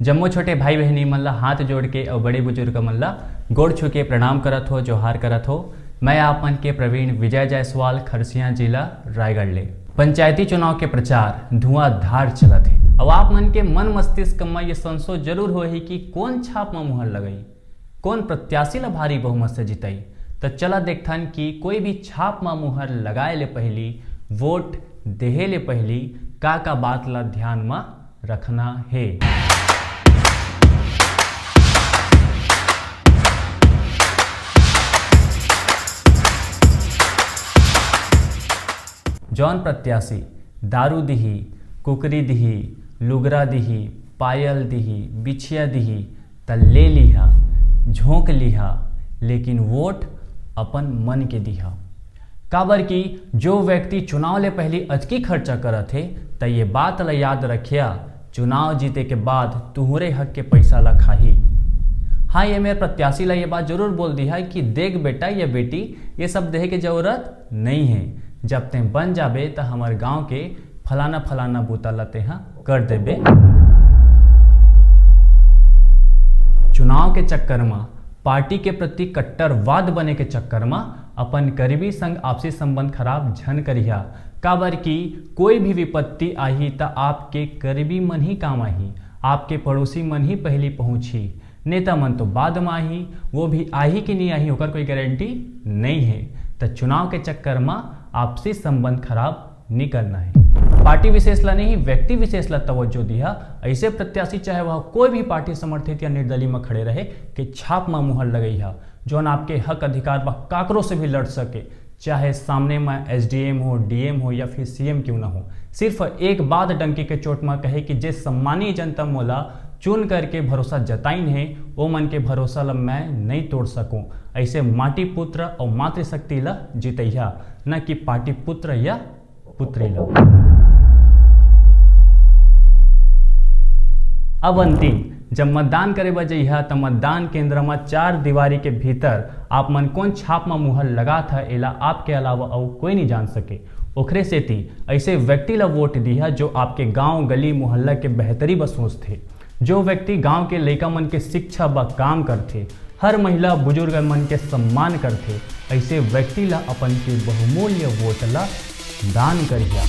जम्मो छोटे भाई बहनी मन ला हाथ जोड़ के और बड़े बुजुर्ग मन ला गोड़ छू के प्रणाम करत हो, जोहार करत हो। मैं आप मन के प्रवीण विजय जायसवाल, खरसिया जिला रायगढ़ ले। पंचायती चुनाव के प्रचार धुआंधार चलत है। अब आप मन के मन मस्तिष्क में ये संशय जरूर हो ही कि कौन छाप में मुहर लगई, कौन प्रत्याशी ला भारी बहुमत से जितई। तो चला देखथन कि कोई भी छाप में मुहर लगाए ले पहली, वोट देहे ले पहली का बात ला ध्यान में रखना है। जौन प्रत्याशी दारू दिही, कुकरी दिही, लुगरा दिही, पायल दिही, बिछिया दिही त ले लिहा, झोंक लिहा, लेकिन वोट अपन मन के दिहा। काबर कि जो व्यक्ति चुनाव ले पहली अचकी खर्चा करत है त ये बात ला याद रखिया, चुनाव जीते के बाद तुहरे हक के पैसा ला खाही। हाँ, ये मेरे प्रत्याशी ला ये बात जरूर बोल दी है कि देख बेटा या बेटी, ये सब देहे की जरूरत नहीं है। जब ते बन जाबे तो हमारे गांव के फलाना फलाना बूता लते हाँ कर देबे। चुनाव के चक्कर में, पार्टी के प्रति कट्टरवाद बने के चक्कर में अपन करीबी संग आपसी संबंध खराब झन करिया। काबर की कोई भी विपत्ति आई तो आपके करीबी मन ही काम आई, आपके पड़ोसी मन ही पहली पहुंची। नेता मन तो बाद में आई, वो भी आई कि नहीं आई होकर कोई गारंटी नहीं है। तो चुनाव के चक्कर में आपसी संबंध खराब नहीं करना है। पार्टी विशेष ला नहीं, व्यक्ति विशेष ला तवज्जो दिया। ऐसे प्रत्याशी चाहे वह कोई भी पार्टी समर्थित या निर्दलीय में खड़े रहे कि छाप में मुहर लगई है, जो आपके हक अधिकार व काकरों से भी लड़ सके, चाहे सामने में एसडीएम हो, डीएम हो या फिर सीएम क्यों ना हो। सिर्फ एक बात डंकी के चोट में कहे कि जे सम्मानीय जनता मोला चुन करके भरोसा जताइन है, वो मन के भरोसा ला मैं नहीं तोड़ सकूं। ऐसे माटी पुत्र और मातृशक्ति ला जितैया, न कि पार्टी पुत्र या पुत्री ला। अब अंतिम, जब मतदान करे बजैया तो मतदान केंद्र में 4 दीवारी के भीतर आप मन कौन छाप में मुहर लगा था, एला आपके अलावा और कोई नहीं जान सके। ओखरे सेती ऐसे व्यक्ति ला वोट दिया जो आपके गांव गली मोहल्ला के बेहतरी व सोच थे, जो व्यक्ति गांव के लइका मन के शिक्षा व काम करते, हर महिला बुजुर्ग मन के सम्मान करते। ऐसे व्यक्ति ला अपन के बहुमूल्य वोट ला दान करिया।